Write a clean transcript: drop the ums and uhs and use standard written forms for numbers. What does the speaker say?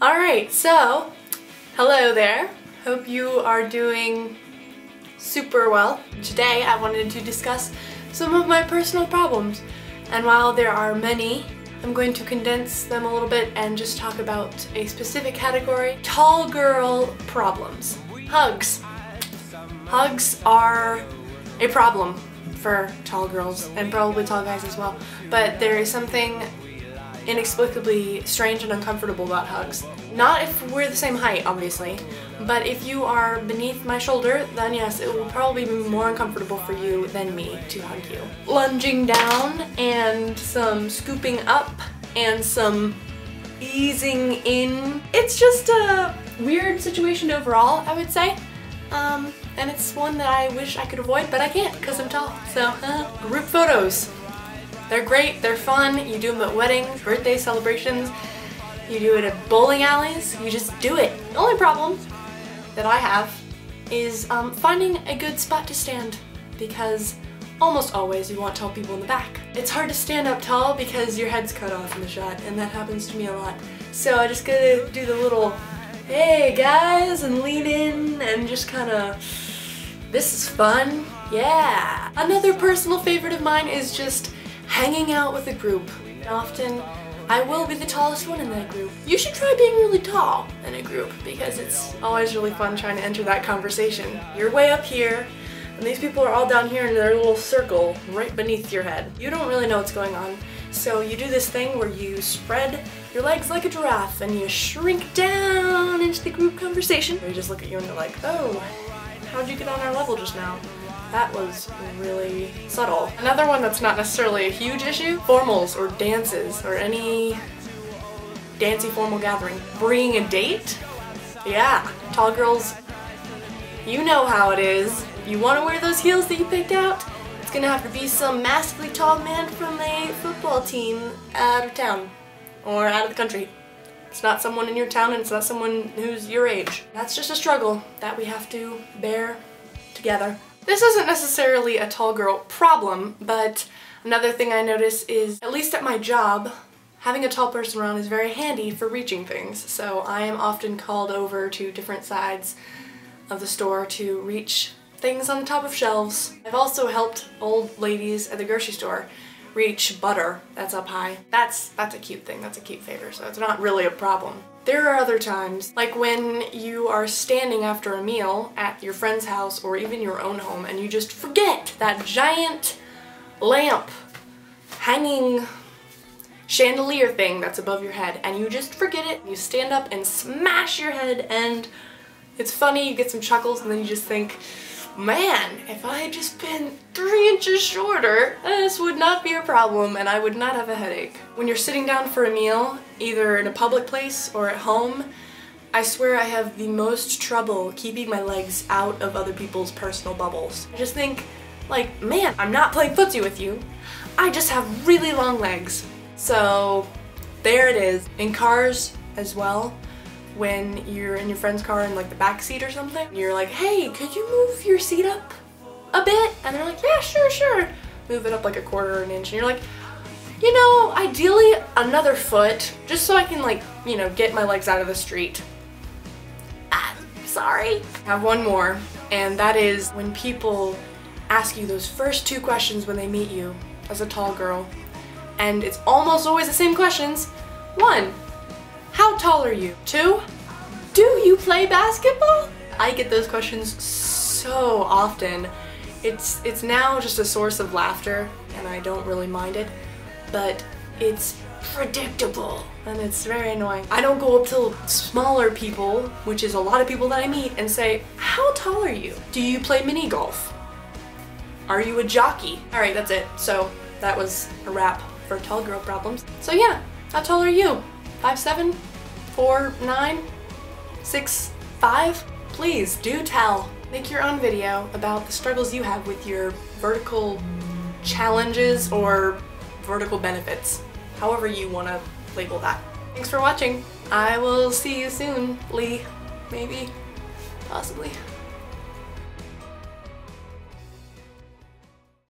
Alright, so hello there. Hope you are doing super well. Today I wanted to discuss some of my personal problems, and while there are many, I'm going to condense them a little bit and just talk about a specific category. Tall girl problems. Hugs. Hugs are a problem for tall girls and probably tall guys as well, but there is something inexplicably strange and uncomfortable about hugs. Not if we're the same height, obviously, but if you are beneath my shoulder, then yes, it will probably be more uncomfortable for you than me to hug you. Lunging down and some scooping up and some easing in. It's just a weird situation overall, I would say. And it's one that I wish I could avoid, but I can't because I'm tall. So, group photos. They're great, they're fun, you do them at weddings, birthday celebrations, you do it at bowling alleys, you just do it. The only problem that I have is finding a good spot to stand, because almost always you want tall people in the back. It's hard to stand up tall because your head's cut off in the shot, and that happens to me a lot. So I just gotta do the little, hey guys, and lean in and just kinda, this is fun, yeah. Another personal favorite of mine is just hanging out with a group. Often, I will be the tallest one in that group. You should try being really tall in a group because it's always really fun trying to enter that conversation. You're way up here, and these people are all down here in their little circle right beneath your head. You don't really know what's going on, so you do this thing where you spread your legs like a giraffe and you shrink down into the group conversation. They just look at you and they're like, oh, how'd you get on our level just now? That was really subtle. Another one that's not necessarily a huge issue, formals or dances or any dancey formal gathering. Bringing a date? Yeah, tall girls, you know how it is. You want to wear those heels that you picked out? It's gonna have to be some massively tall man from a football team out of town or out of the country. It's not someone in your town and it's not someone who's your age. That's just a struggle that we have to bear together. This isn't necessarily a tall girl problem, but another thing I notice is, at least at my job, having a tall person around is very handy for reaching things. So I am often called over to different sides of the store to reach things on the top of shelves. I've also helped old ladies at the grocery store reach butter that's up high. That's a cute thing, that's a cute favor, so it's not really a problem. There are other times, like when you are standing after a meal at your friend's house or even your own home and you just forget that giant lamp hanging chandelier thing that's above your head, and you just forget it, you stand up and smash your head, and it's funny, you get some chuckles, and then you just think, man, if I had just been 3 inches shorter, this would not be a problem and I would not have a headache. When you're sitting down for a meal, either in a public place or at home, I swear I have the most trouble keeping my legs out of other people's personal bubbles. I just think, like, man, I'm not playing footsie with you. I just have really long legs. So, there it is. In cars as well, when you're in your friend's car in like the back seat or something, you're like, hey, could you move your seat up a bit? And they're like, yeah, sure. Move it up like a quarter or an inch, and you're like, you know, ideally another foot, just so I can, like, you know, get my legs out of the street. Sorry. I have one more, and that is when people ask you those first 2 questions when they meet you as a tall girl, and it's almost always the same questions. 1, how tall are you? 2, do you play basketball? I get those questions so often. It's now just a source of laughter, and I don't really mind it, but it's predictable and it's very annoying. I don't go up to smaller people, which is a lot of people that I meet, and say, how tall are you? Do you play mini golf? Are you a jockey? Alright, that's it. So that was a wrap for tall girl problems. So yeah, how tall are you? 5'7", 4'9", 6'5"? Please do tell. Make your own video about the struggles you have with your vertical challenges or vertical benefits. However you want to label that. Thanks for watching. I will see you soon, Lee. Maybe. Possibly.